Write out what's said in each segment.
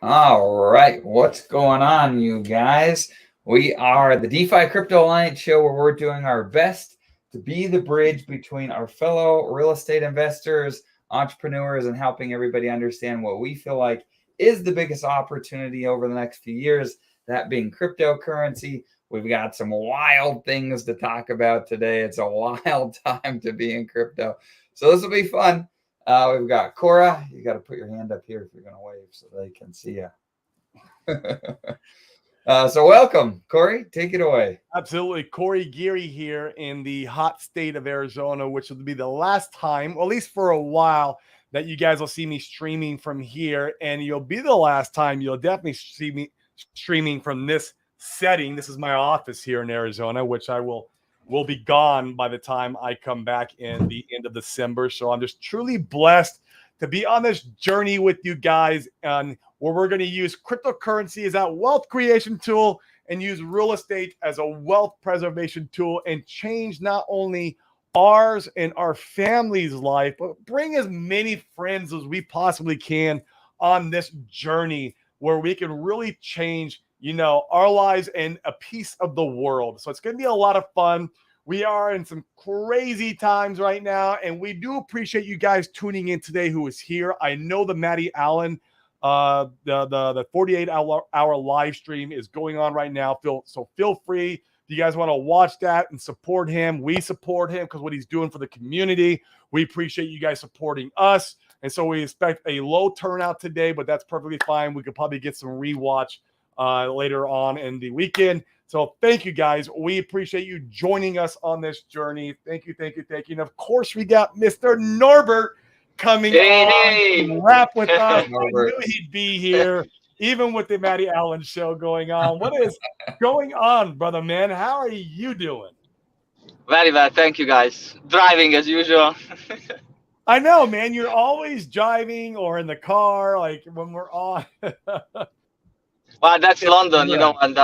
All right, what's going on, you guys? We are the DeFi Crypto Alliance show where we're doing our best to be the bridge between our fellow real estate investors, entrepreneurs, and helping everybody understand what we feel like is the biggest opportunity over the next few years, that being cryptocurrency. We've got some wild things to talk about today. It's a wild time to be in crypto. So this will be fun. We've got Cora. You got to put your hand up here if you're going to wave so they can see you. So welcome, Corey. Take it away. Absolutely. Corey Geary here in the hot state of Arizona, which will be the last time, or at least for a while, that you guys will see me streaming from here. And you'll be the last time you'll definitely see me streaming from this setting. This is my office here in Arizona, which I will be gone by the time I come back in the end of December. So I'm just truly blessed to be on this journey with you guys, and where we're going to use cryptocurrency as that wealth creation tool and use real estate as a wealth preservation tool and change not only ours and our family's life, but bring as many friends as we possibly can on this journey where we can really change, our lives and a piece of the world. So it's going to be a lot of fun. We are in some crazy times right now, and we do appreciate you guys tuning in today who is here. I know the Matty Allen, the 48-hour live stream is going on right now. So feel free. If you guys want to watch that and support him, we support him because what he's doing for the community. We appreciate you guys supporting us. And so we expect a low turnout today, but that's perfectly fine. We could probably get some rewatch later on in the weekend. So thank you, guys. We appreciate you joining us on this journey. Thank you. And of course, we got Mr. Norbert coming on to rap with us. I knew he'd be here, even with the Matty Allen show going on. What is going on, brother man? How are you doing? Very bad. Thank you, guys. Driving as usual. I know, man. You're always driving or in the car, like when we're on. Well, that's London, and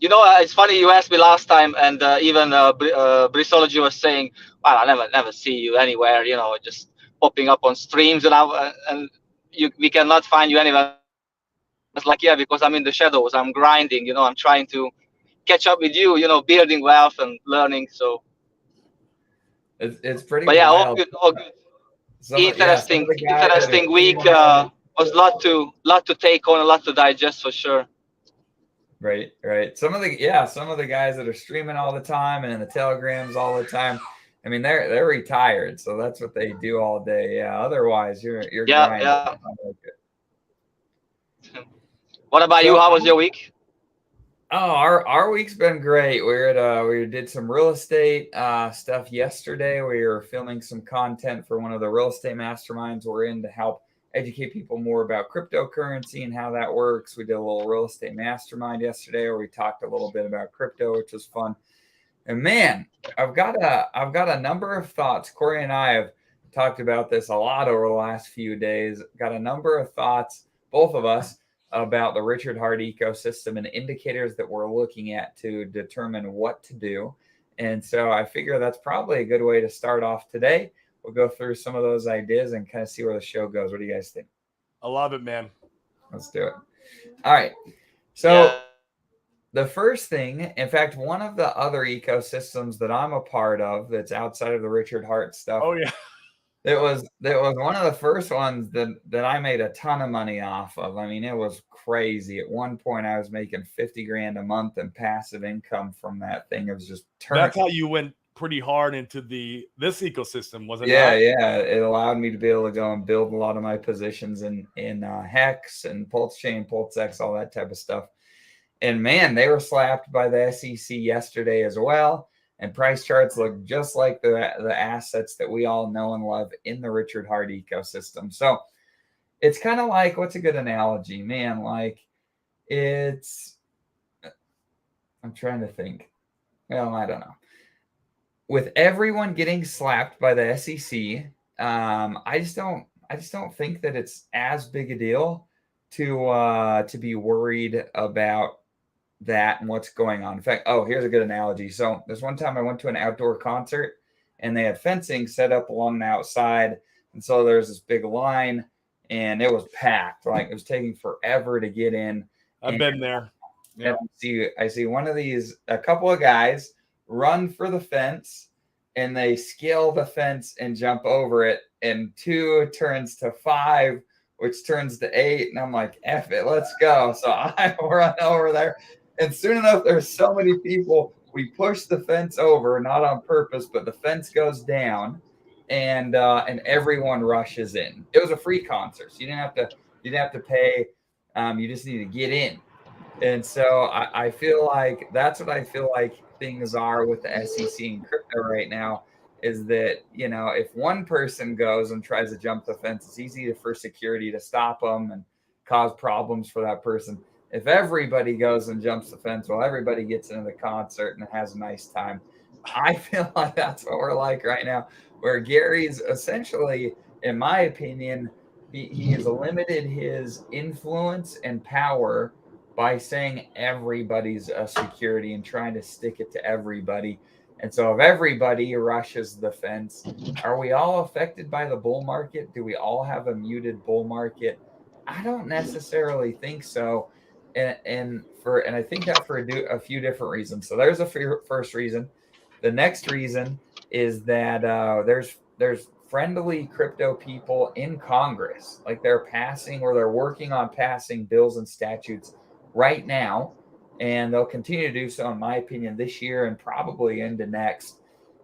it's funny you asked me last time, and even Bristology was saying, "Well, I never see you anywhere, just popping up on streams, we cannot find you anywhere." It's like, yeah, because I'm in the shadows, I'm grinding, I'm trying to catch up with you, building wealth and learning. So it's pretty. But yeah, wild. all good. Interesting week. Was a lot to take on, a lot to digest for sure. Right. Some of the guys that are streaming all the time and in the telegrams all the time, I mean, they're retired, so that's what they do all day. Yeah. Otherwise, you're grinding. Yeah. What about you? How was your week? Oh, our week's been great. We did some real estate stuff yesterday. We were filming some content for one of the real estate masterminds we're in to help educate people more about cryptocurrency and how that works. We did a little real estate mastermind yesterday where we talked a little bit about crypto, which was fun. And man, I've got a number of thoughts. Corey and I have talked about this a lot over the last few days. Got a number of thoughts, both of us, about the Richard Heart ecosystem and indicators that we're looking at to determine what to do. And so I figure that's probably a good way to start off today. We'll go through some of those ideas and kind of see where the show goes. What do you guys think? I love it, man. Let's do it. All right. So the first thing, in fact, one of the other ecosystems that I'm a part of that's outside of the Richard Heart stuff. Oh, yeah. It was one of the first ones that I made a ton of money off of. I mean, it was crazy. At one point, I was making $50,000 a month in passive income from that thing. It was just turning. That's how you went pretty hard into this ecosystem, wasn't it? Yeah. It allowed me to be able to go and build a lot of my positions in Hex and Pulse Chain, PulseX, all that type of stuff. And man, they were slapped by the SEC yesterday as well. And price charts look just like the assets that we all know and love in the Richard Heart ecosystem. So it's kind of like, what's a good analogy, man? Like I'm trying to think. Well, I don't know. With everyone getting slapped by the SEC, I just don't think that it's as big a deal to be worried about that and what's going on. In fact, here's a good analogy. So there's one time I went to an outdoor concert and they had fencing set up along the outside. And so there's this big line and it was packed. Like it was taking forever to get in. I've And been there. and I see one of these, a couple of guys run for the fence and they scale the fence and jump over it. And 2 turns to 5, which turns to 8. And I'm like, F it, let's go. So I run over there. And soon enough, there's so many people. We push the fence over, not on purpose, but the fence goes down and everyone rushes in. It was a free concert. So you didn't have to pay. You just need to get in. And so I feel like that's what I feel like things are with the SEC and crypto right now is that, if one person goes and tries to jump the fence, it's easy for security to stop them and cause problems for that person. If everybody goes and jumps the fence, well, everybody gets into the concert and has a nice time. I feel like that's what we're like right now, where Gary's essentially, in my opinion, he has limited his influence and power by saying everybody's a security and trying to stick it to everybody. And so if everybody rushes the fence, are we all affected by the bull market? Do we all have a muted bull market? I don't necessarily think so. And I think that for a few different reasons. So there's a first reason. The next reason is that there's friendly crypto people in Congress, like they're working on passing bills and statutes right now, and they'll continue to do so, in my opinion, this year and probably into next,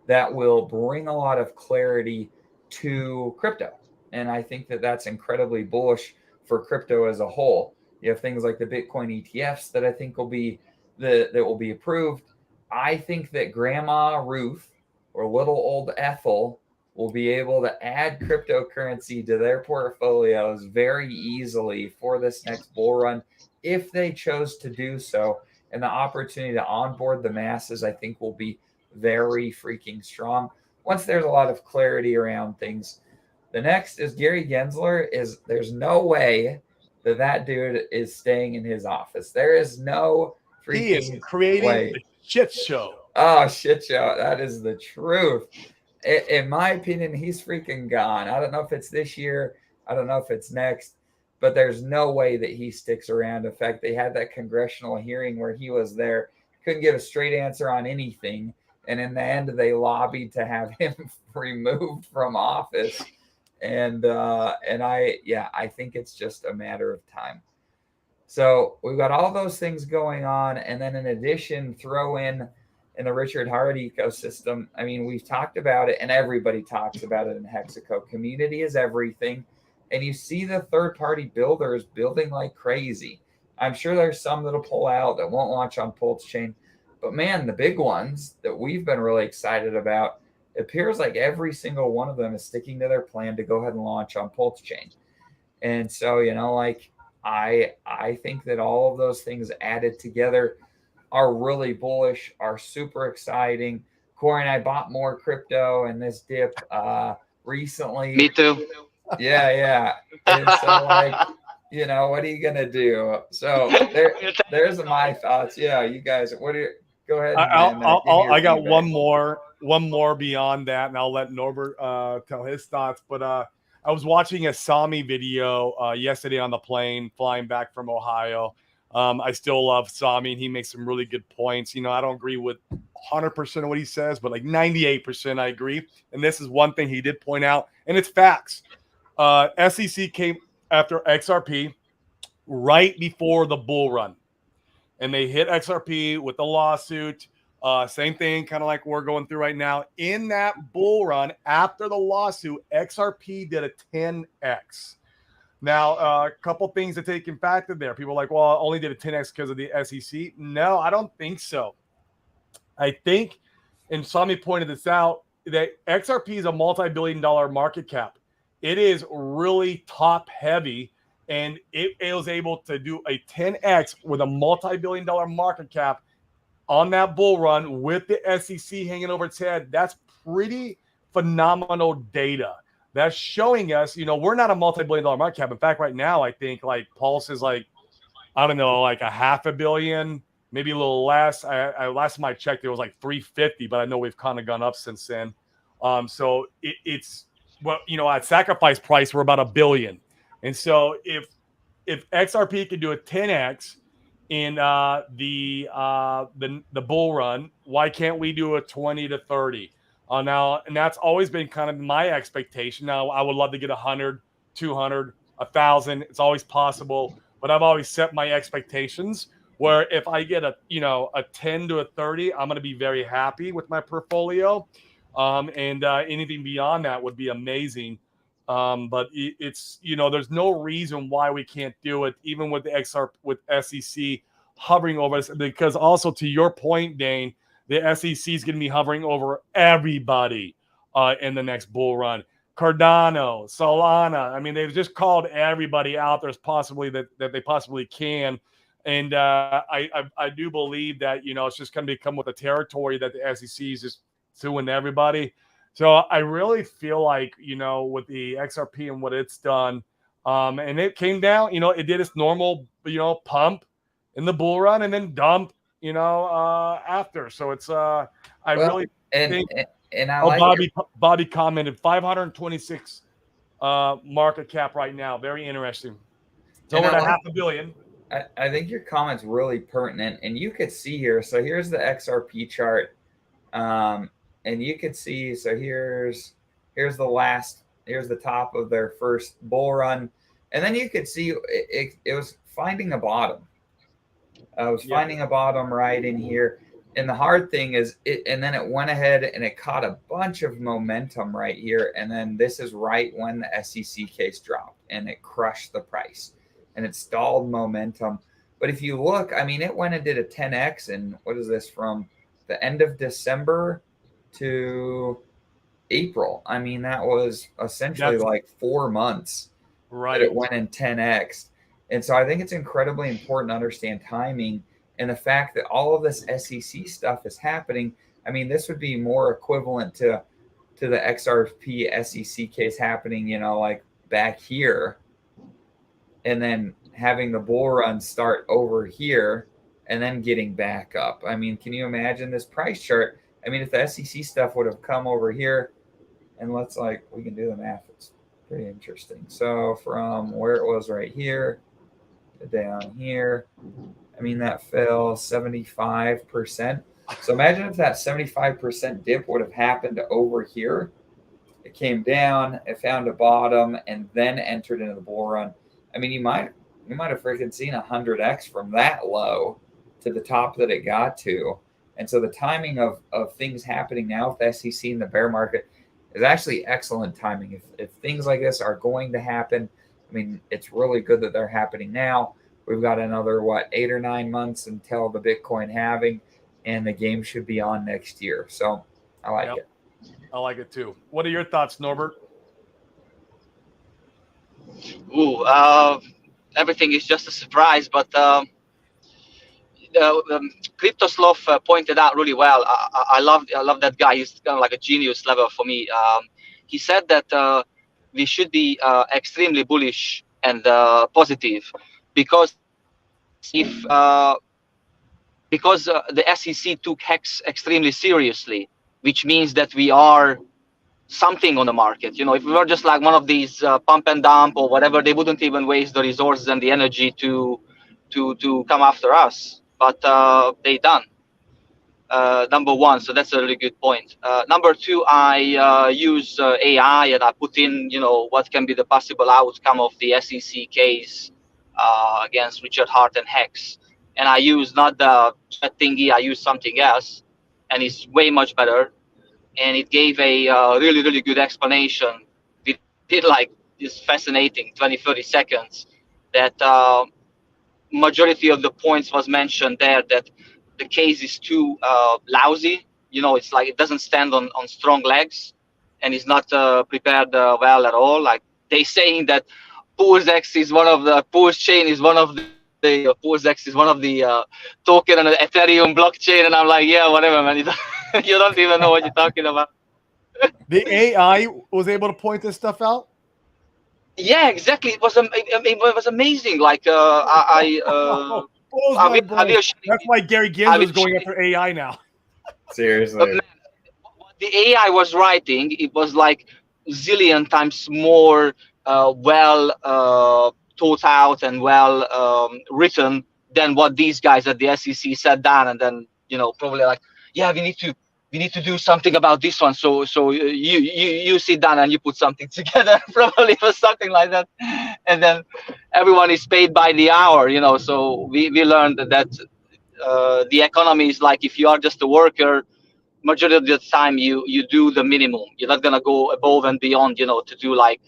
that will bring a lot of clarity to crypto. And I think that that's incredibly bullish for crypto as a whole. You have things like the Bitcoin ETFs that I think will be approved. I think that Grandma Ruth or little old Ethel will be able to add cryptocurrency to their portfolios very easily for this next bull run if they chose to do so. And the opportunity to onboard the masses, I think, will be very freaking strong once there's a lot of clarity around things. The next is Gary Gensler. There's no way that dude is staying in his office. There is no freaking He is creating way. a shit show. Oh, shit show. That is the truth. In my opinion, he's freaking gone. I don't know if it's this year. I don't know if it's next. But there's no way that he sticks around. In fact, they had that congressional hearing where he was there, couldn't give a straight answer on anything. And in the end, they lobbied to have him removed from office. And I think it's just a matter of time. So we've got all those things going on. And then in addition, throw in the Richard Heart ecosystem. I mean, we've talked about it and everybody talks about it in Hexaco. Community is everything. And you see the third-party builders building like crazy. I'm sure there's some that'll pull out that won't launch on Pulse Chain. But man, the big ones that we've been really excited about, it appears like every single one of them is sticking to their plan to go ahead and launch on Pulse Chain. And so, I think that all of those things added together are really bullish, are super exciting. Corey and I bought more crypto in this dip recently. Me too. Yeah. And so, what are you gonna do? So there's my thoughts. Yeah, you guys, go ahead. I got one more beyond that, and I'll let Norbert tell his thoughts. But I was watching a Sami video yesterday on the plane flying back from Ohio. I still love Sami, and he makes some really good points. I don't agree with 100% of what he says, but like 98% I agree. And this is one thing he did point out, and it's facts. SEC came after XRP right before the bull run, and they hit XRP with the lawsuit. Same thing, kind of like we're going through right now. In that bull run, after the lawsuit, XRP did a 10x. Now, a couple things to take in factor there. People are like, well, I only did a 10x because of the SEC. No, I don't think so. I think, and Sami pointed this out, that XRP is a multi-billion-dollar market cap. It is really top heavy, and it was able to do a 10x with a multi-billion-dollar market cap on that bull run with the SEC hanging over its head. That's pretty phenomenal data. That's showing us, we're not a multi-billion-dollar market cap. In fact, right now, I think like Pulse is like, I don't know, like a $500 million, maybe a little less. I last time I checked, it was like 350, but I know we've kind of gone up since then. So it's, well, at sacrifice price, we're about $1 billion. And so if XRP could do a 10x in the bull run, why can't we do a 20 to 30? Now, and that's always been kind of my expectation. Now, I would love to get 100, 200, 1,000. It's always possible, but I've always set my expectations where if I get a 10 to a 30, I'm going to be very happy with my portfolio. And anything beyond that would be amazing. But it's, there's no reason why we can't do it, even with the with SEC hovering over us, because also to your point, Dane, the SEC is going to be hovering over everybody in the next bull run. Cardano, Solana. I mean, they've just called everybody out there as possibly that they possibly can. And I do believe that, it's just going to become with the territory that the SEC is just suing everybody. So I really feel like, with the XRP and what it's done, and it came down, it did its normal, pump in the bull run and then dump, after. So it's, really think, and I like Bobby commented 526 market cap right now. Very interesting. It's over $500 million. I think your comment's really pertinent, and you could see here. So here's the XRP chart, and you could see. So here's the top of their first bull run, and then you could see it was finding a bottom. I was finding a bottom right in here, and the hard thing is and then it went ahead and it caught a bunch of momentum right here, and then this is right when the SEC case dropped, and it crushed the price. And it stalled momentum. But if you look, I mean, it went and did a 10x. And what is this, from the end of December to April? I mean, that was essentially like 4 months. Right. That it went in 10x. And so I think it's incredibly important to understand timing and the fact that all of this SEC stuff is happening. I mean, this would be more equivalent to the XRP SEC case happening, like back here, and then having the bull run start over here and then getting back up. I mean, can you imagine this price chart? I mean, if the SEC stuff would have come over here, and we can do the math. It's pretty interesting. So from where it was right here to down here, I mean, that fell 75%. So imagine if that 75% dip would have happened over here. It came down, it found a bottom, and then entered into the bull run. I mean, you might have freaking seen 100x from that low to the top that it got to. And so the timing of things happening now with the SEC in the bear market is actually excellent timing. If things like this are going to happen, I mean, it's really good that they're happening now. We've got another, 8 or 9 months until the Bitcoin halving, and the game should be on next year. So I like it. I like it too. What are your thoughts, Norbert? Everything is just a surprise, but Crypto Sloth pointed out really well. I love that guy. He's kind of like a genius level for me. He said that we should be extremely bullish and positive because the SEC took Hex extremely seriously, which means that we are something on the market. If we were just like one of these pump and dump or whatever, they wouldn't even waste the resources and the energy to come after us. But they done. Number one, so that's a really good point. Number two, I use AI and I put in, what can be the possible outcome of the SEC case against Richard Hart and Hex. And I use not the chat thingy, I use something else, and it's way much better. And it gave a really, really good explanation. It did like this fascinating 20, 30 seconds that majority of the points was mentioned there, that the case is too lousy. It's like it doesn't stand on strong legs and is not prepared well at all. Like they saying that PoorsX is one of the Poors chain is one of the PoorsX is one of the token on the Ethereum blockchain, and I'm like, yeah, whatever, man. You don't even know what you're talking about. The AI was able to point this stuff out. Yeah, exactly. It was amazing. Like that's why Gary Gensler is going after AI now. Seriously. But man, what the AI was writing, it was like zillion times more well thought out and well written than what these guys at the SEC said down, and then probably like, yeah, we need to do something about this one. So you sit down and you put something together, probably for something like that, and then everyone is paid by the hour. So we learned that the economy is like, if you are just a worker, majority of the time you do the minimum. You're not gonna go above and beyond, to do like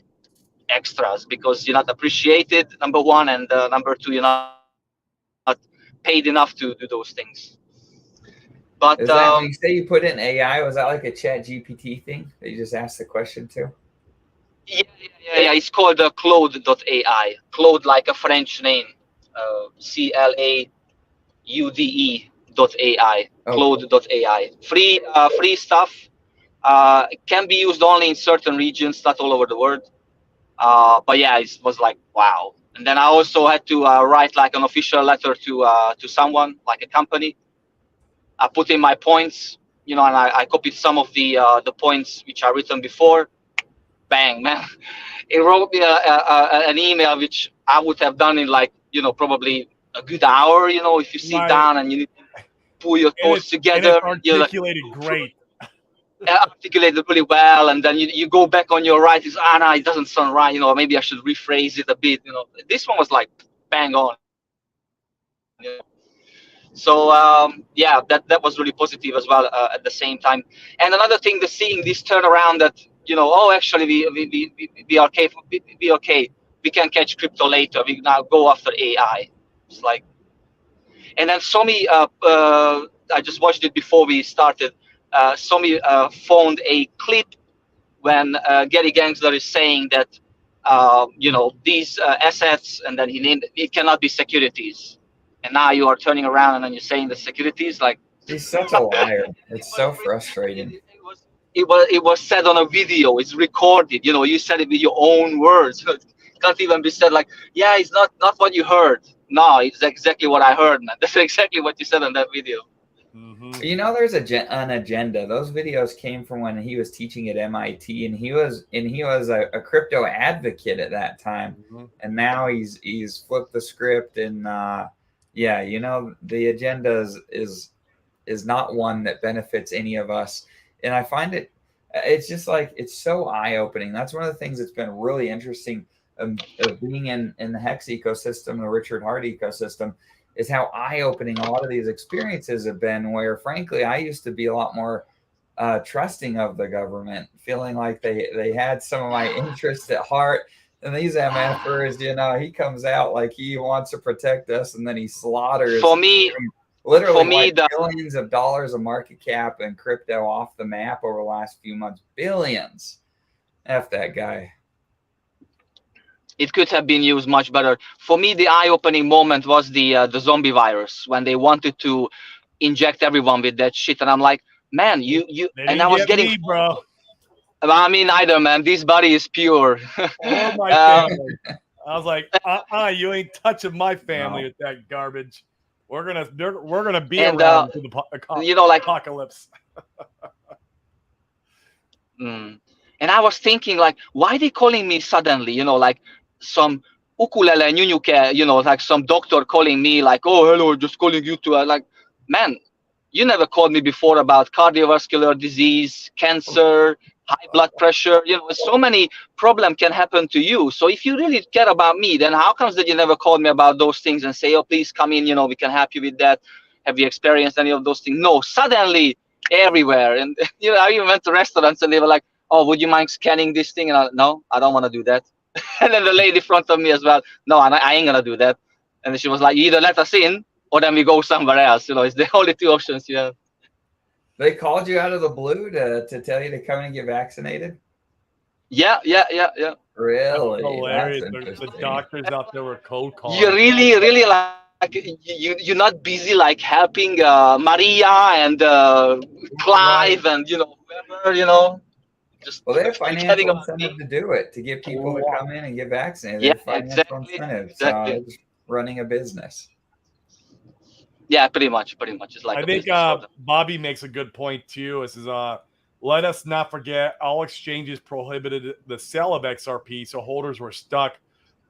extras, because you're not appreciated, number one, and number two, you're not paid enough to do those things. But Is that when you say you put in AI? Was that like a Chat GPT thing that you just asked the question to? Yeah. It's called Claude.ai. Claude, like a French name, CLAUDE.ai. Claude.ai. Free stuff. Can be used only in certain regions, not all over the world. But yeah, it was like, wow. And then I also had to write like an official letter to someone, like a company. I put in my points, and I copied some of the points which are written before. Bang, man! It wrote me an email which I would have done in like, probably a good hour. If you sit down and you need to pull your thoughts together. And it's articulated great. Articulated really well, and then you go back on your right. No, it doesn't sound right. Maybe I should rephrase it a bit. This one was like bang on. So yeah, that was really positive as well at the same time. And another thing, seeing this turnaround that actually we are okay, we can catch crypto later. We now go after AI. It's like, and then Somi, I just watched it before we started. Somi found a clip when Gary Gensler is saying that these assets, and then he named it cannot be securities. And now you are turning around and then you're saying the securities, like, he's such a liar. It's so frustrating. It was said on a video. It's recorded. You said it with your own words. It can't even be said like, yeah, it's not what you heard. No, it's exactly what I heard, man. That's exactly what you said on that video. Mm-hmm. There's an agenda. Those videos came from when he was teaching at MIT, and he was a crypto advocate at that time. Mm-hmm. And now he's flipped the script, and the agenda is not one that benefits any of us. And I find it's just like, it's so eye-opening. That's one of the things that's been really interesting of being in the Hex ecosystem, the Richard Heart ecosystem, is how eye-opening a lot of these experiences have been, where frankly I used to be a lot more trusting of the government, feeling like they had some of my interests at heart. And these MFers, he comes out like he wants to protect us, and then he slaughters. For me, literally billions of dollars of market cap and crypto off the map over the last few months. Billions. F that guy. It could have been used much better. For me, the eye-opening moment was the zombie virus, when they wanted to inject everyone with that shit, and I'm like, man, you and I was getting me, bro. I mean, either, man. This body is pure. Oh my family. I was like, you ain't touching my family with that garbage. We're gonna be around to the apocalypse. And I was thinking, like, why are they calling me suddenly? Like some ukulele nyunyuke, like some doctor calling me, like, oh, hello, just calling you to like, man, you never called me before about cardiovascular disease, cancer, high blood pressure. So many problems can happen to you. So if you really care about me, then how comes that you never called me about those things and say, oh, please come in, we can help you with that. Have you experienced any of those things? No, suddenly everywhere. And I even went to restaurants and they were like, oh, would you mind scanning this thing? And no, I don't want to do that. And then the lady in front of me as well, no, I ain't gonna do that. And then she was like, you either let us in or then we go somewhere else. It's the only two options you have. They called you out of the blue to tell you to come and get vaccinated? Yeah. Really? That's hilarious. The doctors out there were cold calling. You really like, you're not busy like helping Maria and Clive and whoever, just they have financial incentive to do it, to get people to come in and get vaccinated. Yeah, financial incentive. So it's running a business. Yeah, pretty much. It's like I think Bobby makes a good point too. This is let us not forget all exchanges prohibited the sale of XRP, so holders were stuck.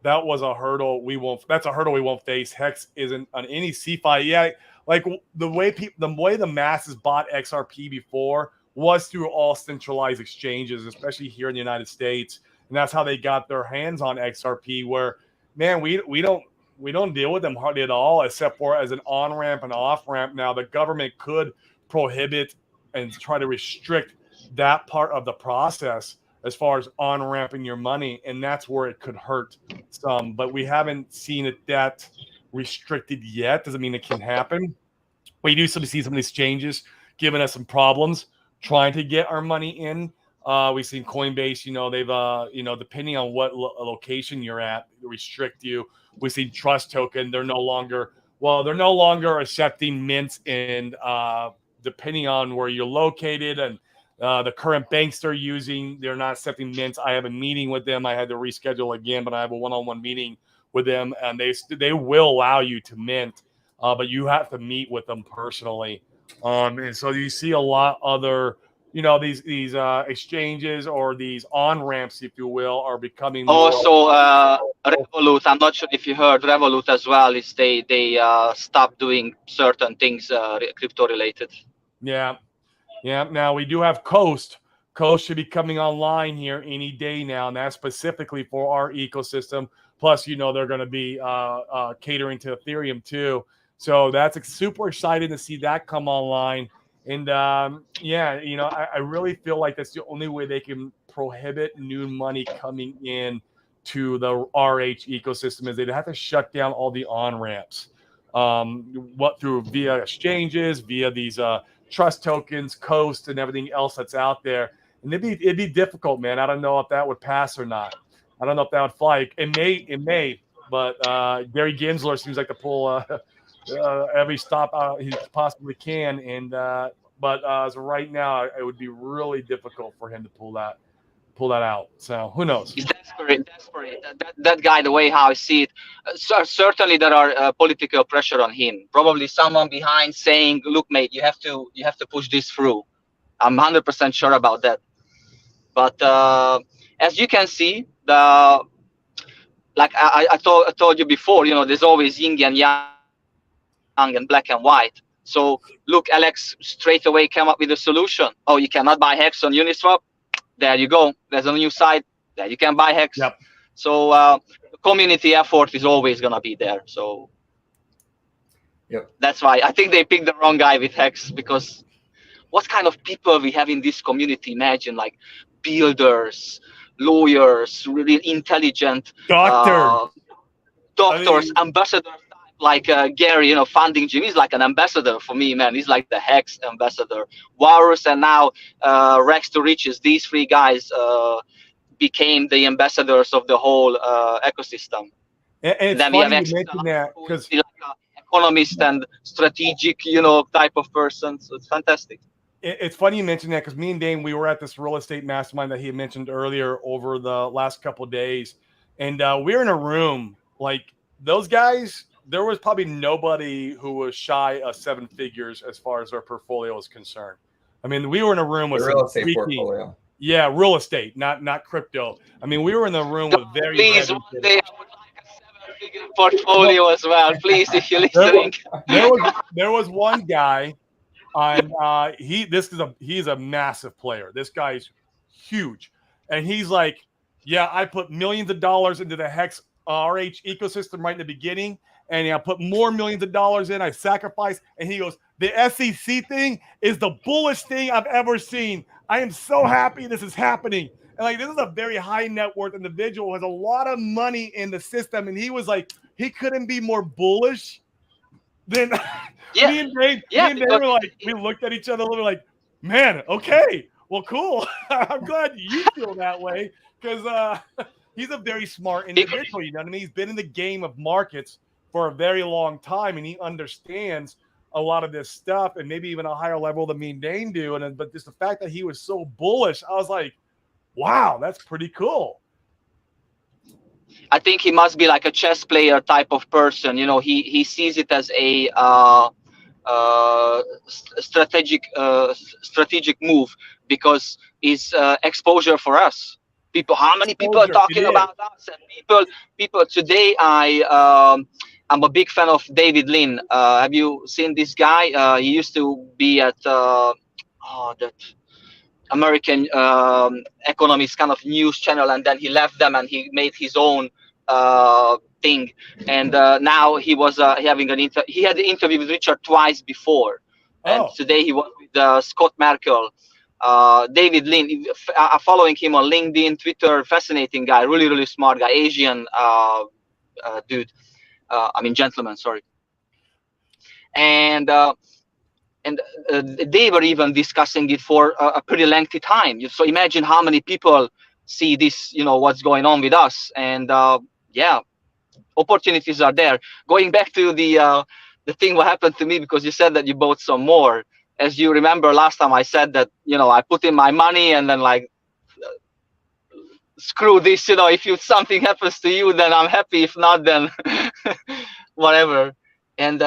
That was a hurdle we won't. That's a hurdle we won't face. Hex isn't on any CeFi yet. Like the way the masses bought XRP before was through all centralized exchanges, especially here in the United States, and that's how they got their hands on XRP. Where, man, we don't deal with them hardly at all, except for as an on ramp and off ramp. Now the government could prohibit and try to restrict that part of the process as far as on ramping your money, and that's where it could hurt some. But we haven't seen it that restricted yet. Doesn't mean it can happen. We do see some of these changes giving us some problems trying to get our money in. We've seen Coinbase, they've depending on what location you're at, restrict you. We've seen Trust Token, they're no longer accepting mints, and depending on where you're located and the current banks they're using, they're not accepting mints. I have a meeting with them. I had to reschedule again, but I have a one-on-one meeting with them, and they will allow you to mint, but you have to meet with them personally. And so you see a lot other, these exchanges or these on ramps, if you will, are becoming also Revolut. I'm not sure if you heard Revolut as well. Is they stopped doing certain things crypto related. Yeah. Now we do have Coast. Coast should be coming online here any day now, and that's specifically for our ecosystem. Plus, they're going to be catering to Ethereum too. So that's super exciting to see that come online. And I really feel like that's the only way they can prohibit new money coming in to the RH ecosystem is they'd have to shut down all the on ramps. Via exchanges, via these Trust Tokens, Coast, and everything else that's out there. And it'd be difficult, man. I don't know if that would pass or not. I don't know if that would fly. It may. But Gary Gensler seems like to pull every stop he possibly can. And but as of right now, it would be really difficult for him to pull that out. So who knows? He's desperate. That guy, the way how I see it, certainly there are political pressure on him. Probably someone behind saying, "Look, mate, you have to push this through." I'm 100% sure about that. But as you can see, I told you before, there's always yin and yang and black and white. So look, Alex straight away came up with a solution. Oh, you cannot buy Hex on Uniswap? There you go. There's a new site. There you can buy Hex. Yep. So the community effort is always going to be there. So yep. That's why I think they picked the wrong guy with Hex, because what kind of people we have in this community? Imagine like builders, lawyers, really intelligent doctors, ambassadors like Gary, funding Jim. He's like an ambassador for me, man. He's like the Hex ambassador. Varus and now Rex to Riches. These three guys became the ambassadors of the whole ecosystem. And it's then funny you mention that, because like economist and strategic, type of person. So it's fantastic. It's funny you mentioned that, because me and Dane, we were at this real estate mastermind that he had mentioned earlier over the last couple of days, and we were in a room like those guys. There was probably nobody who was shy of 7 figures as far as their portfolio is concerned. I mean, we were in a room with real estate portfolio. Yeah, real estate, not crypto. I mean, we were in the room with very. Please, one day I would like a 7-figure portfolio as well. Please, if you're listening. There was one guy, and he's a massive player. This guy's huge, and he's like, yeah, I put millions of dollars into the Hex RH ecosystem right in the beginning. And I put more millions of dollars in. I sacrificed. And he goes, the SEC thing is the bullish thing I've ever seen. I am so happy this is happening. And like, this is a very high net worth individual who has a lot of money in the system. And he was like, he couldn't be more bullish than me and Dave. Were like, we looked at each other a little like, man, okay, well, cool. I'm glad you feel that way, because he's a very smart individual. You know what I mean? He's been in the game of markets for a very long time, and he understands a lot of this stuff, and maybe even a higher level than me and Dane do. But just the fact that he was so bullish, I was like, wow, that's pretty cool. I think he must be like a chess player type of person. He sees it as a strategic move, because it's exposure for us. People, how many people are Exposure, it talking is. about us? And people today. I'm a big fan of David Lin. Have you seen this guy? He used to be at that American economist kind of news channel, and then he left them and he made his own thing. And now he was having he had an interview with Richard twice before, and Oh, today he was with Scott Merkel. David Lin, following him on LinkedIn, Twitter. Fascinating guy, really, really smart guy, Asian dude. I mean, gentleman. Sorry. And they were even discussing it for a pretty lengthy time. So imagine how many people see this, what's going on with us. And yeah, opportunities are there. Going back to the thing what happened to me, because you said that you bought some more. As you remember last time I said that, I put in my money and then like, screw this, if something happens to you, then I'm happy. If not, then whatever. And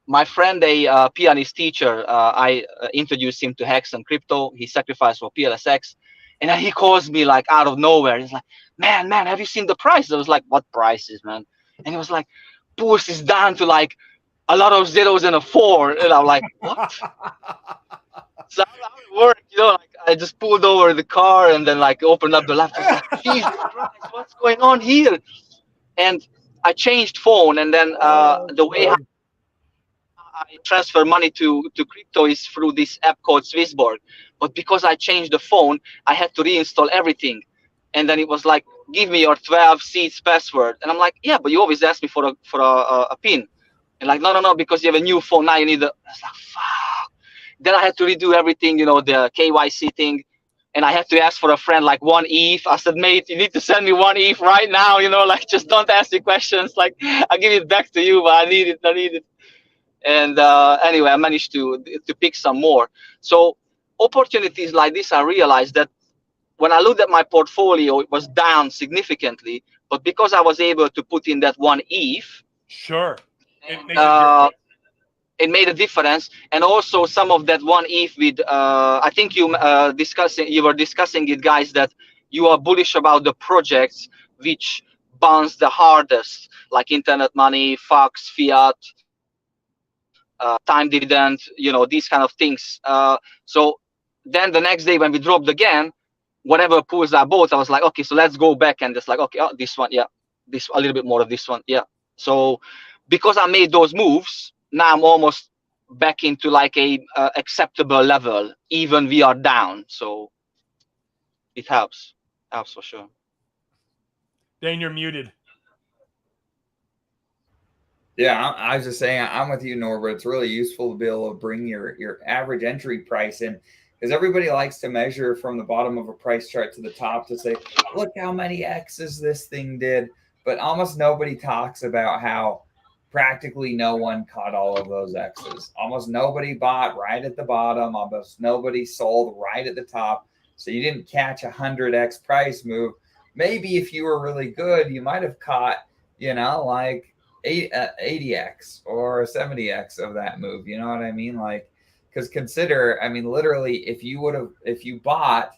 my friend, a pianist teacher, I introduced him to Hex and crypto. He sacrificed for PLSX, and then he calls me like out of nowhere. He's like, man, have you seen the price? I was like, what prices, man? And he was like, Pulse is down to like a lot of zeros and a 4. And I'm like, what? So how it worked, like I just pulled over the car and then like opened up the laptop. Like, Jesus Christ, what's going on here? And I changed phone, and then the way I transfer money to crypto is through this app called Swissborg. But because I changed the phone, I had to reinstall everything. And then it was like, give me your 12 seats password. And I'm like, yeah, but you always ask me for a PIN. And like, no, because you have a new phone, now you need I was like, fuck. Then I had to redo everything, the KYC thing. And I had to ask for a friend like 1 ETH. I said, mate, you need to send me 1 ETH right now, like just don't ask me questions. Like, I'll give it back to you, but I need it. And anyway, I managed to pick some more. So opportunities like this, I realized that when I looked at my portfolio, it was down significantly. But because I was able to put in that 1 ETH, sure. It makes a difference. It made a difference. And also some of that 1 ETH with, I think you were discussing it, guys, that you are bullish about the projects which bounce the hardest, like Internet Money, Fox, Fiat, time dividend, these kind of things. So then the next day when we dropped again, whatever pools I bought, I was like, okay, so let's go back and just like, okay, this one, yeah, this a little bit more of this one, yeah. So because I made those moves, now I'm almost back into like a acceptable level, even we are down. So it helps for sure. Dane, you're muted. Yeah, I was just saying, I'm with you, Norbert. It's really useful to be able to bring your average entry price in, because everybody likes to measure from the bottom of a price chart to the top to say, look how many X's this thing did. But almost nobody talks about how practically no one caught all of those X's. Almost nobody bought right at the bottom. Almost nobody sold right at the top. So you didn't catch 100X price move. Maybe if you were really good, you might have caught, like 80X or 70X of that move. You know what I mean? Like, because consider, I mean, literally, if you bought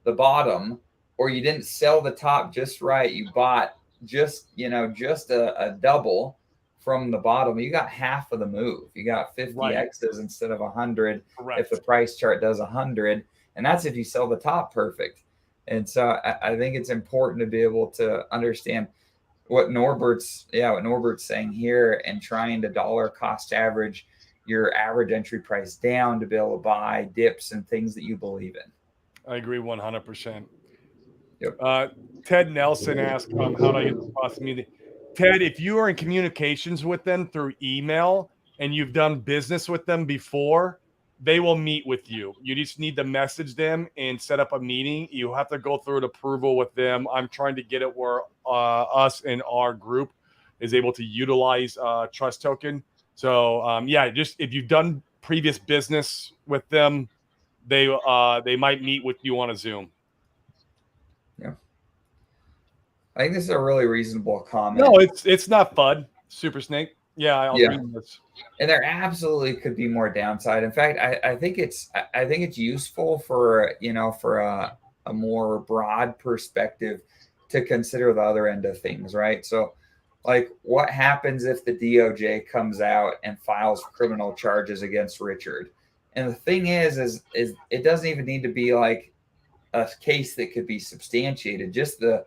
the bottom or you didn't sell the top just right, you bought just a double from the bottom, you got half of the move. You got 50 X's instead of 100. Correct. If the price chart does 100, and that's if you sell the top perfect. And so I think it's important to be able to understand what Norbert's saying here, and trying to dollar cost average your average entry price down to be able to buy dips and things that you believe in. I agree 100%. Yep. Ted Nelson asked, how do I get across the community? Ted, if you are in communications with them through email and you've done business with them before, they will meet with you. You just need to message them and set up a meeting. You have to go through an approval with them. I'm trying to get it where us in our group is able to utilize Trust Token. So just if you've done previous business with them, they might meet with you on a Zoom. Yeah, I think this is a really reasonable comment. No, it's not FUD, Super Snake. Yeah, I'll Yeah. read this. And there absolutely could be more downside. In fact, I think it's useful for for a more broad perspective to consider the other end of things, right? So, like, what happens if the DOJ comes out and files criminal charges against Richard? And the thing is it doesn't even need to be like a case that could be substantiated. Just the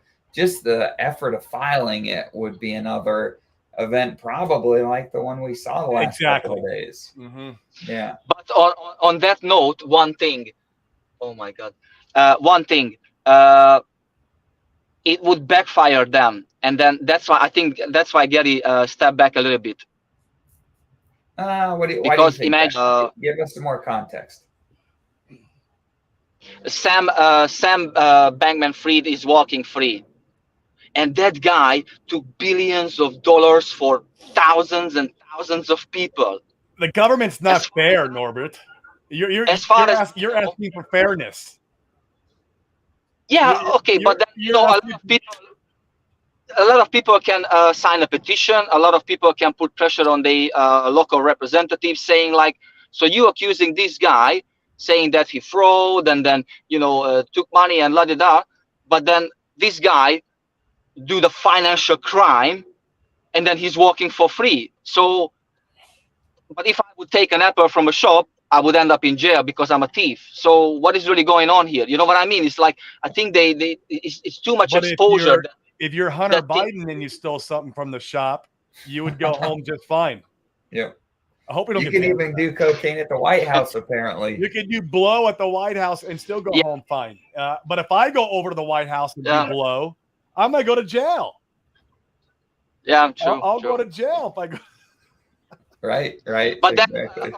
effort of filing it would be another event, probably like the one we saw the last couple of days. Mm-hmm. Yeah. But on that note, one thing. Oh my God. One thing. It would backfire them, and then I think that's why Gary stepped back a little bit. Why do you Because think imagine that? Give us some more context. Sam Bankman-Fried is walking free, and that guy took billions of dollars for thousands and thousands of people. The government's not fair, Norbert. You're asking for fairness. Yeah, okay, but then, a lot of people can sign a petition. A lot of people can put pressure on the local representatives, saying like, so you accusing this guy, saying that he fraud and then took money and la da da, but then this guy do the financial crime, and then he's walking for free. So, but if I would take an apple from a shop, I would end up in jail because I'm a thief. So what is really going on here? You know what I mean? It's like, I think it's too much exposure. If you're Hunter Biden and you stole something from the shop, you would go home just fine. Yeah. I hope we don't. You can even do cocaine at the White House, apparently. You can do blow at the White House and still go home fine. But if I go over to the White House and do blow, I'm gonna go to jail. Yeah, true. I'll go to jail if I go. Right. But exactly.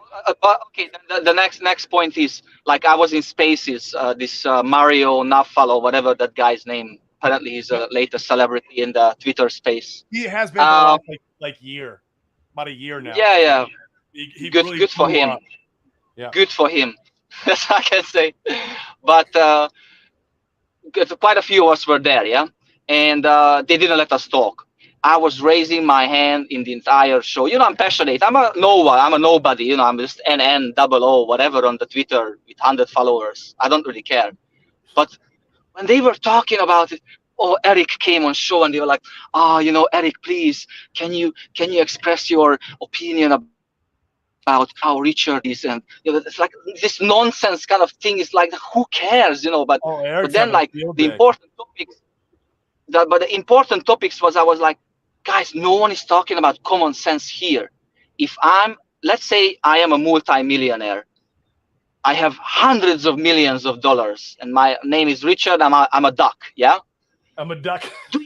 then, the next point is, like, I was in Spaces. This Mario Nawfal, whatever that guy's name. Apparently, he's a latest celebrity in the Twitter space. He has been for the last year, about a year now. Yeah. He good, really good for him. Up. Yeah. Good for him. That's what I can say. But quite a few of us were there, yeah, and they didn't let us talk. I was raising my hand in the entire show. I'm passionate. I'm a nobody. I'm just NN00 whatever on the Twitter with 100 followers. I don't really care. But when they were talking about it, Eric came on show and they were like, Eric, please, can you express your opinion about how Richard is? And it's like this nonsense kind of thing. Is like, who cares? But then like the important topics was, I was like, guys, no one is talking about common sense here. If let's say I am a multi-millionaire, I have hundreds of millions of dollars, and my name is Richard. I'm a duck. Yeah, I'm a duck. Do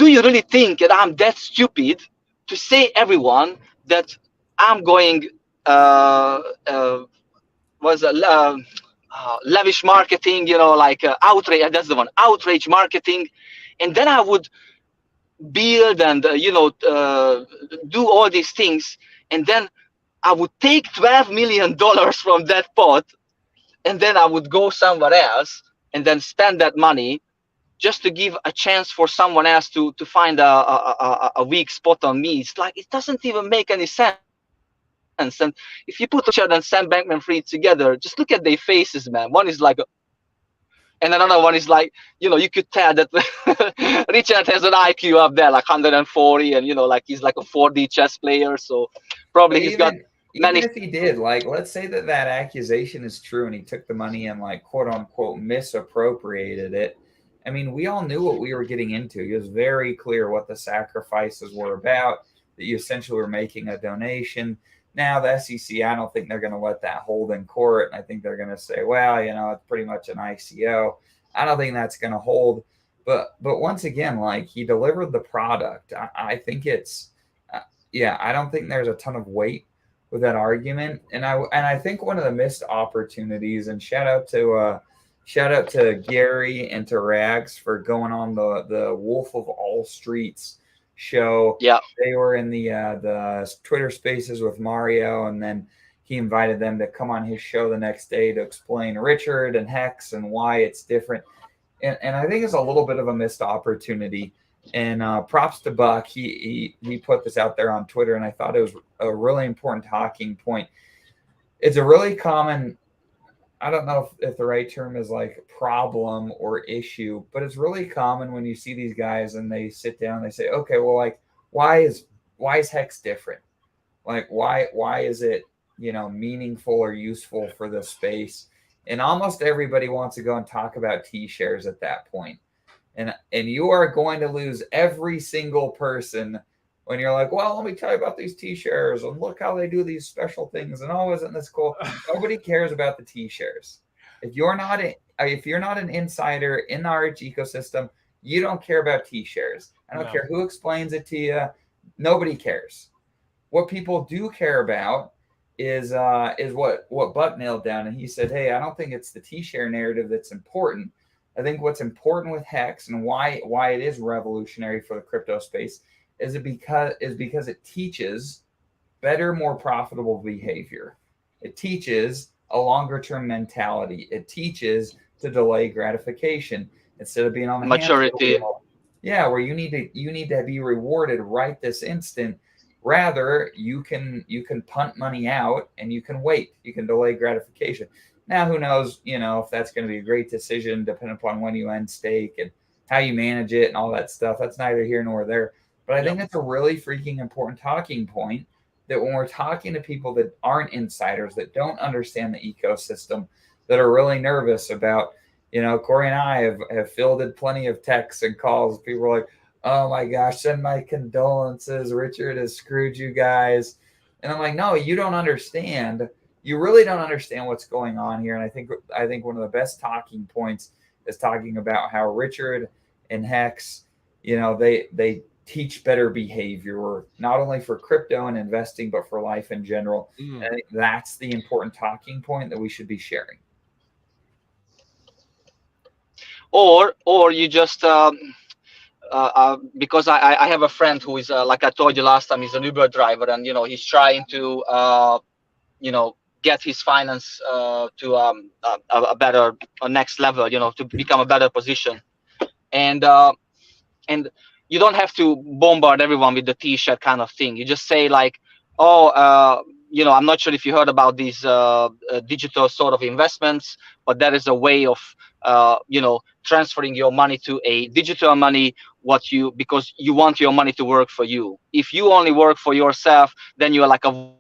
you really think that I'm that stupid to say everyone that I'm going lavish marketing? Outrage. That's the one. Outrage marketing, and then I would build and do all these things, and then I would take $12 million from that pot, and then I would go somewhere else and then spend that money just to give a chance for someone else to find a weak spot on me. It's like, it doesn't even make any sense. And if you put Richard and Sam Bankman-Fried together, just look at their faces, man. One is like, and another one is like, you could tell that Richard has an IQ up there, like 140, and like he's like a 4D chess player. So probably he's got. Even if he did, like, let's say that accusation is true and he took the money and, like, quote unquote misappropriated it. I mean, we all knew what we were getting into. It was very clear what the sacrifices were about, that you essentially were making a donation. Now, the SEC, I don't think they're going to let that hold in court. And I think they're going to say, well, it's pretty much an ICO. I don't think that's going to hold. But once again, like, he delivered the product. I think it's, I don't think there's a ton of weight with that argument. And I think one of the missed opportunities, and shout out to Gary and to Rags for going on the Wolf of All Streets show. Yeah, they were in the Twitter Spaces with Mario, and then he invited them to come on his show the next day to explain Richard and Hex and why it's different. And I think it's a little bit of a missed opportunity And props to Buck. He put this out there on Twitter, and I thought it was a really important talking point. It's a really common, I don't know if the right term is like problem or issue, but it's really common when you see these guys and they sit down and they say, okay, well, like why is Hex different? Like why is it, meaningful or useful for the space? And almost everybody wants to go and talk about T-shares at that point. And you are going to lose every single person when you're like, well, let me tell you about these T-shares and look how they do these special things. And oh, isn't this cool? Nobody cares about the T-shares. If you're not an insider in the RH ecosystem, you don't care about T-shares. I don't care who explains it to you. Nobody cares. What people do care about is what Buck nailed down. And he said, hey, I don't think it's the T-share narrative that's important. I think what's important with Hex and why it is revolutionary for the crypto space is because it teaches better, more profitable behavior. It teaches a longer term mentality. It teaches to delay gratification instead of being on the maturity. Yeah, where you need to be rewarded right this instant. Rather, you can punt money out and you can wait. You can delay gratification. Now, who knows, if that's going to be a great decision, depending upon when you end stake and how you manage it and all that stuff. That's neither here nor there. But I think that's a really freaking important talking point, that when we're talking to people that aren't insiders, that don't understand the ecosystem, that are really nervous about, Corey and I have fielded plenty of texts and calls. People are like, oh my gosh, send my condolences. Richard has screwed you guys. And I'm like, no, you don't understand. You really don't understand what's going on here. And I think one of the best talking points is talking about how Richard and Hex, they teach better behavior, not only for crypto and investing, but for life in general. And I think that's the important talking point that we should be sharing. Or you just because I have a friend who is like I told you last time, he's an Uber driver, and he's trying to get his finance to a better next level, to become a better position. And you don't have to bombard everyone with the T-shirt kind of thing. You just say like, oh, I'm not sure if you heard about these digital sort of investments, but that is a way of transferring your money to a digital money, because you want your money to work for you. If you only work for yourself, then you are like a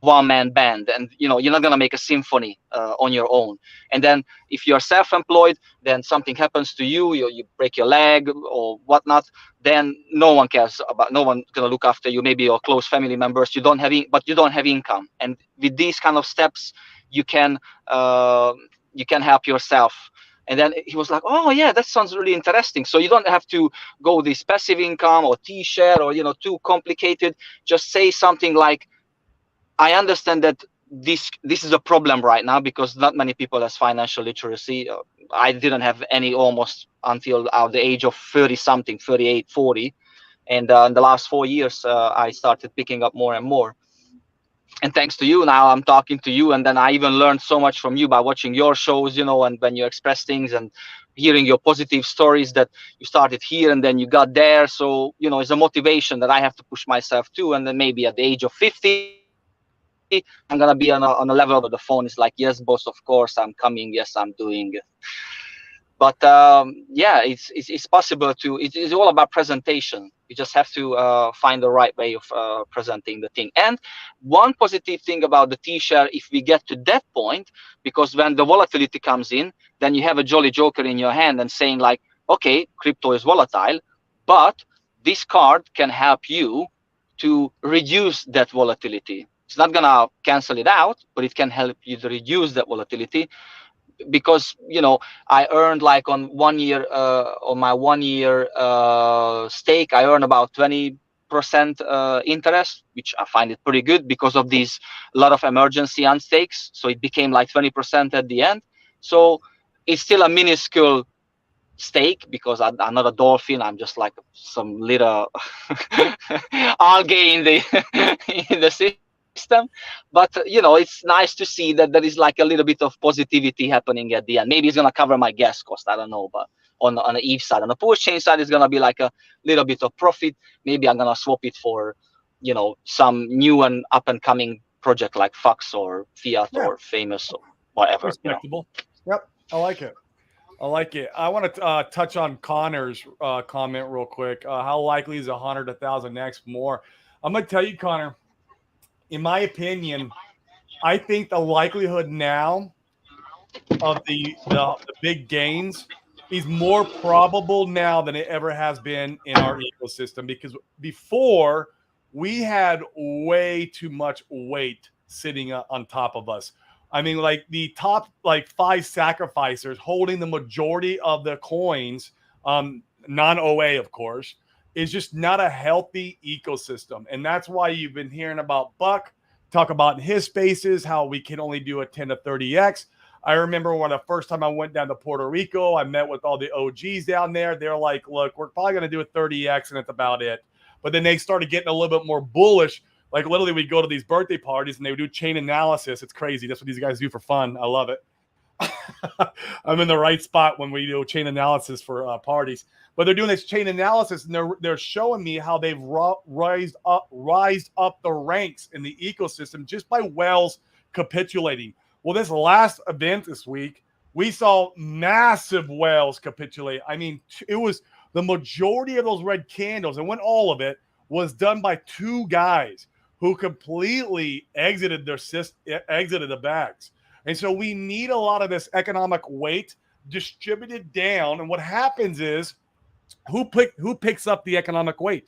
one-man band, and you're not going to make a symphony on your own. And then if you're self-employed, then something happens to you, you break your leg or whatnot, then no one cares about, no one's going to look after you. Maybe your close family members, but you don't have income. And with these kind of steps, you can help yourself. And then he was like, oh yeah, that sounds really interesting. So you don't have to go this passive income or T-share or too complicated. Just say something like, I understand that this is a problem right now because not many people has financial literacy. I didn't have any almost until the age of 30 something, 38, 40. And in the last 4 years, I started picking up more and more. And thanks to you, now I'm talking to you. And then I even learned so much from you by watching your shows, and when you express things and hearing your positive stories that you started here and then you got there. So, it's a motivation that I have to push myself too. And then maybe at the age of 50, I'm gonna be on a level where the phone is like, yes, boss, of course I'm coming. Yes, I'm doing it. But yeah, it's possible to. It is all about presentation. You just have to find the right way of presenting the thing. And one positive thing about the T-share, if we get to that point, because when the volatility comes in, then you have a jolly joker in your hand and saying like, okay, crypto is volatile, but this card can help you to reduce that volatility. It's not gonna cancel it out, but it can help you to reduce that volatility, because I earned like on 1 year on my 1 year stake, I earned about 20% interest, which I find it pretty good because of these a lot of emergency on stakes. So it became like 20% at the end. So it's still a minuscule stake because I'm not a dolphin. I'm just like some little algae in the system. But it's nice to see that there is like a little bit of positivity happening at the end. Maybe it's gonna cover my gas cost, I don't know, but on the ETH side. On the Pools chain side, it's gonna be like a little bit of profit. Maybe I'm gonna swap it for, some new and up and coming project like Fox or Fiat or Famous or whatever. Respectable. Yep, I like it. I want to touch on Connor's comment real quick. How likely is 100, 1,000x more? I'm going to tell you, Connor, in my opinion, I think the likelihood now of the big gains is more probable now than it ever has been in our ecosystem, because before we had way too much weight sitting on top of us. I mean, like the top 5 sacrificers holding the majority of the coins, non-OA, of course, is just not a healthy ecosystem. And that's why you've been hearing about Buck talk about in his spaces how we can only do a 10 to 30x. I remember when the first time I went down to Puerto Rico, I met with all the OGs down there. They're like, look, we're probably going to do a 30x and that's about it. But then they started getting a little bit more bullish. Like literally we'd go to these birthday parties and they would do chain analysis. It's crazy. That's what these guys do for fun. I love it. I'm in the right spot when we do chain analysis for parties. But they're doing this chain analysis and they're showing me how they've rised up the ranks in the ecosystem just by whales capitulating. Well, this last event this week, we saw massive whales capitulate. I mean, it was the majority of those red candles, and when all of it was done by 2 guys who completely exited the bags. And so we need a lot of this economic weight distributed down. And what happens is, who picks up the economic weight?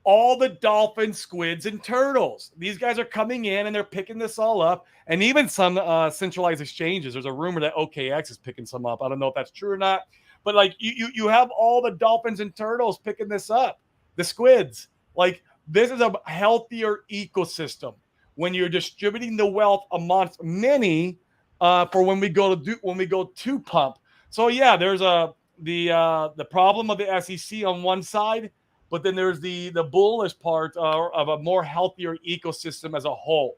All the dolphins, squids, and turtles. These guys are coming in and they're picking this all up. And even some centralized exchanges. There's a rumor that OKX is picking some up. I don't know if that's true or not. But like you have all the dolphins and turtles picking this up. The squids. Like, this is a healthier ecosystem when you're distributing the wealth amongst many for when we go to pump. So yeah, there's the problem of the SEC on one side, but then there's the bullish part of a more healthier ecosystem as a whole.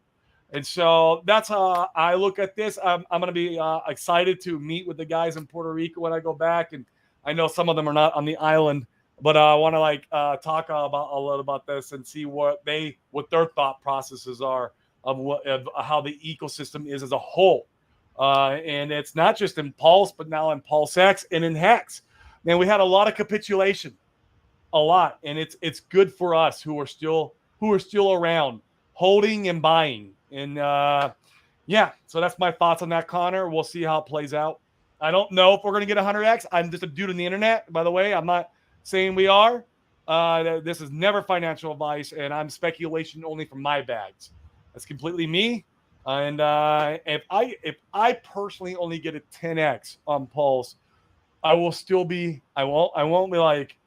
And so that's how I look at this. I'm going to be excited to meet with the guys in Puerto Rico when I go back. And I know some of them are not on the island, but I want to talk about a little about this and see what their thought processes are of how the ecosystem is as a whole. And it's not just in Pulse, but now in Pulse X and in Hex. Man, we had a lot of capitulation, a lot, and it's good for us who are still around, holding and buying. And so that's my thoughts on that, Connor. We'll see how it plays out. I don't know if we're going to get 100x. I'm just a dude on the internet, by the way. I'm not saying we are. This is never financial advice, and I'm speculation only from my bags. That's completely me. And if I personally only get a 10x on Pulse, I won't be like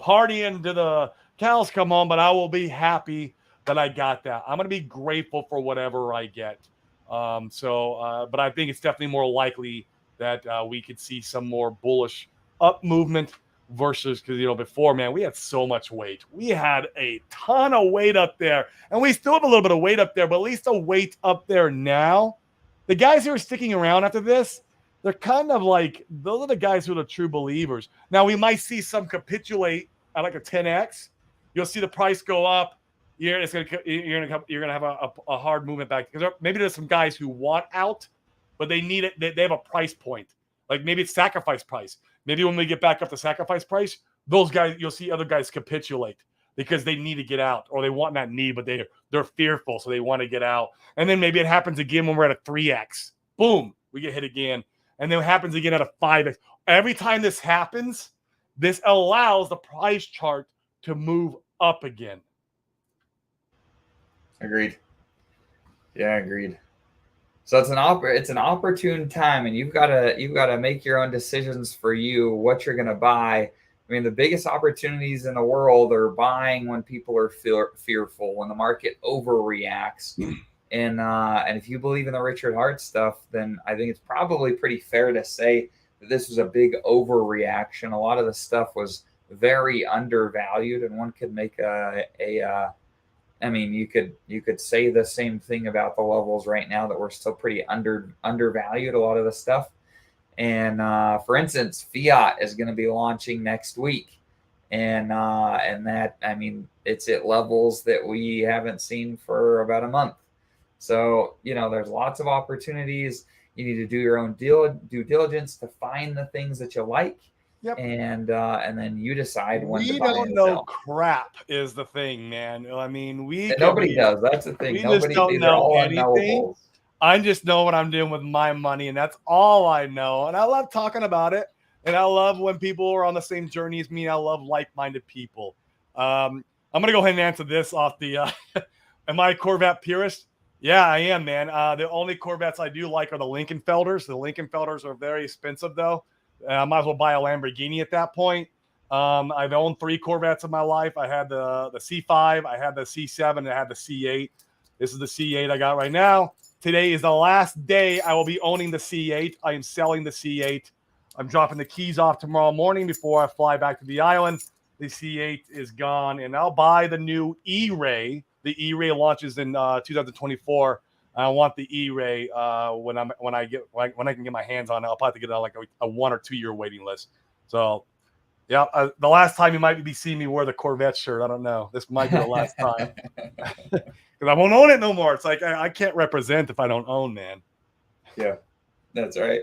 partying to the cows come home, but I will be happy that I got that. I'm going to be grateful for whatever I get. But I think it's definitely more likely that we could see some more bullish up movement versus, because, before, man, we had so much weight. We had a ton of weight up there, and we still have a little bit of weight up there, but at least the weight up there now. The guys who are sticking around after this, they're kind of like, those are the guys who are the true believers. Now, we might see some capitulate at like a 10x. You'll see the price go up. You're gonna have a hard movement back, because maybe there's some guys who want out, but they need it. They have a price point. Like maybe it's sacrifice price. Maybe when we get back up to sacrifice price, those guys, you'll see other guys capitulate because they need to get out, or they want not need, but they're fearful, so they want to get out. And then maybe it happens again when we're at a 3x. Boom, we get hit again. And then it happens again at a 5x. Every time this happens, this allows the price chart to move up again. Agreed. Yeah, agreed. So it's an opportune time, and you've got to make your own decisions for you, what you're going to buy. I mean, the biggest opportunities in the world are buying when people are fearful, when the market overreacts. And if you believe in the Richard Heart stuff, then I think it's probably pretty fair to say that this was a big overreaction. A lot of the stuff was very undervalued, and one could make you could say the same thing about the levels right now, that we're still pretty undervalued, a lot of the stuff. And for instance, Fiat is going to be launching next week, and that, I mean, it's at levels that we haven't seen for about a month. So there's lots of opportunities. You need to do your own due diligence to find the things that you like. Yep. And then you decide when to buy don't and know sell. crap is the thing, man. I mean, nobody does. That's the thing. We Nobody, just don't these know are all anything. unknowables. I just know what I'm doing with my money, and that's all I know. And I love talking about it. And I love when people are on the same journey as me. I love like-minded people. I'm going to go ahead and answer this off the am I a Corvette purist? Yeah, I am, man. The only Corvettes I do like are the Lincolnfelders. The Lincolnfelders are very expensive, though. I might as well buy a Lamborghini at that point. I've owned 3 Corvettes in my life. I had the C5, I had the C7, and I had the C8. This is the C8 I got right now. Today is the last day I will be owning the C8. I am selling the C8. I'm dropping the keys off tomorrow morning before I fly back to the island. The C8 is gone, and I'll buy the new E-Ray. The E-Ray launches in 2024. I want the E-Ray when I can get my hands on it. I'll probably get it on like a 1 or 2 year waiting list. So, yeah, the last time you might be seeing me wear the Corvette shirt, I don't know. This might be the last time because I won't own it no more. It's like I can't represent if I don't own, man. Yeah, that's right.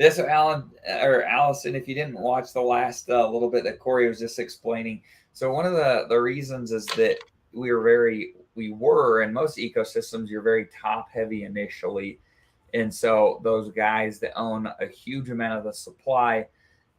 Yeah, so Allison, if you didn't watch the last little bit that Corey was just explaining, so one of the reasons is that we were in most ecosystems, you're very top heavy initially. And so those guys that own a huge amount of the supply,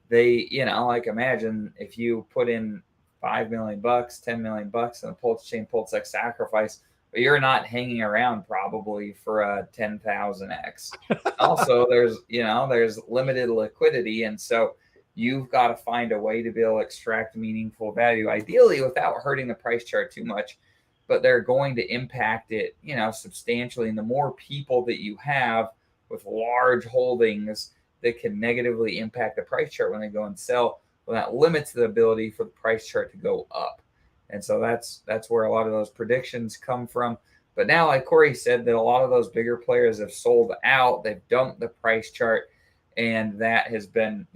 they, like imagine if you put in $5 million, $10 million in a Pulse Chain Pulse X sacrifice, but you're not hanging around probably for a 10,000x. Also, there's limited liquidity. And so you've got to find a way to be able to extract meaningful value, ideally without hurting the price chart too much, but they're going to impact it, substantially. And the more people that you have with large holdings that can negatively impact the price chart when they go and sell, well, that limits the ability for the price chart to go up. And so that's where a lot of those predictions come from. But now, like Corey said, that a lot of those bigger players have sold out. They've dumped the price chart, and that has been,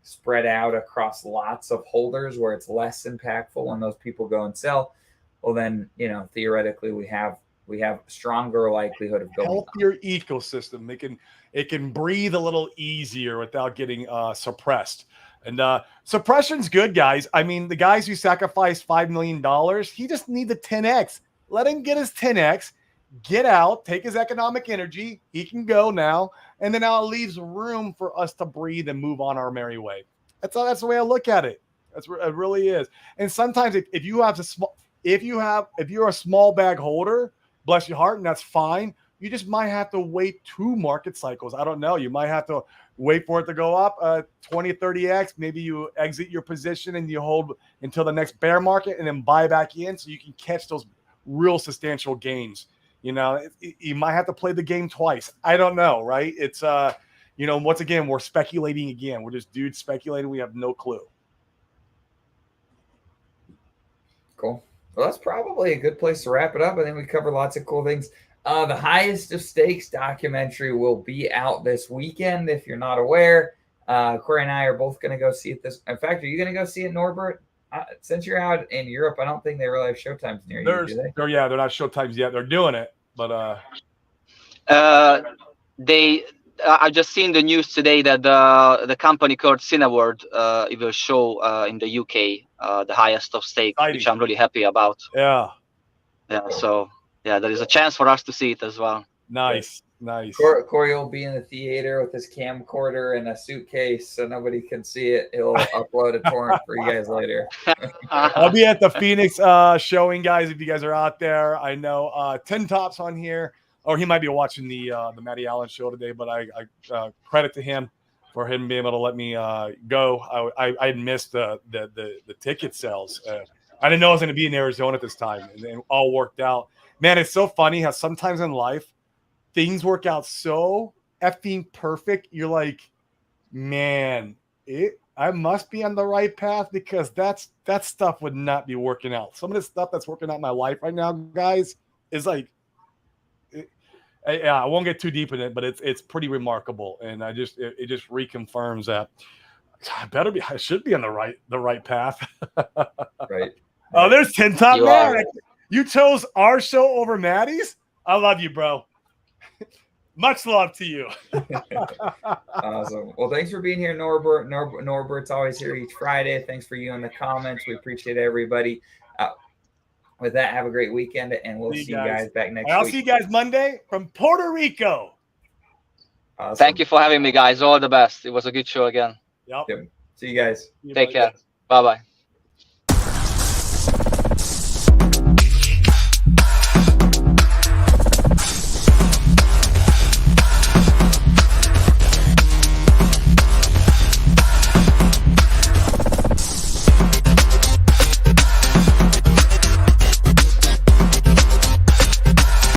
spread out across lots of holders where it's less impactful when those people go and sell. Well, then, theoretically, we have stronger likelihood of going healthier ecosystem. It can breathe a little easier without getting suppressed. And suppression's good, guys. I mean, the guys who sacrificed $5 million, he just needs a 10x. Let him get his 10x, get out, take his economic energy. He can go now. And then now it leaves room for us to breathe and move on our merry way. That's the way I look at it. It really is. And sometimes if you're a small bag holder, bless your heart, and that's fine. You just might have to wait 2 market cycles. I don't know. You might have to wait for it to go up 20, 30x. Maybe you exit your position and you hold until the next bear market and then buy back in so you can catch those real substantial gains. You might have to play the game twice. I don't know, right? It's, once again, we're speculating again. We're just dudes speculating. We have no clue. Cool. Well, that's probably a good place to wrap it up. I think we covered lots of cool things. The Highest of Stakes documentary will be out this weekend. If you're not aware, Corey and I are both going to go see it. In fact, are you going to go see it, Norbert? Since you're out in Europe, I don't think they really have showtimes near you, do they? They're not showtimes yet. They're doing it, but I've just seen the news today that the company called Cineworld it will show in the UK the Highest of Stakes, which I'm really happy about. Yeah. So there is a chance for us to see it as well. Nice. Corey will be in the theater with his camcorder and a suitcase, so nobody can see it. He'll upload a torrent for you guys later. I'll be at the Phoenix showing, guys. If you guys are out there, I know 10 Top's on here, or he might be watching the Matty Allen show today. But I credit to him for him being able to let me go. I missed the ticket sales. I didn't know I was going to be in Arizona at this time, and it all worked out. Man, it's so funny how sometimes in life things work out so effing perfect. You're like, man, I must be on the right path, because that stuff would not be working out. Some of the stuff that's working out in my life right now, guys, is like, Yeah, I won't get too deep in it, but it's pretty remarkable, and it just reconfirms that I should be on the right path. Right. Oh, there's 10 Top You Man. are. You chose our show over Maddie's. I love you, bro. Much love to you. Awesome. Well, thanks for being here, Norbert. Norbert's always here each Friday. Thanks for you in the comments. We appreciate everybody. With that, have a great weekend, and we'll see you guys back next week. I'll see you guys Monday from Puerto Rico. Awesome. Thank you for having me, guys. All the best. It was a good show again. Yep. See you guys. Take care. Bye-bye.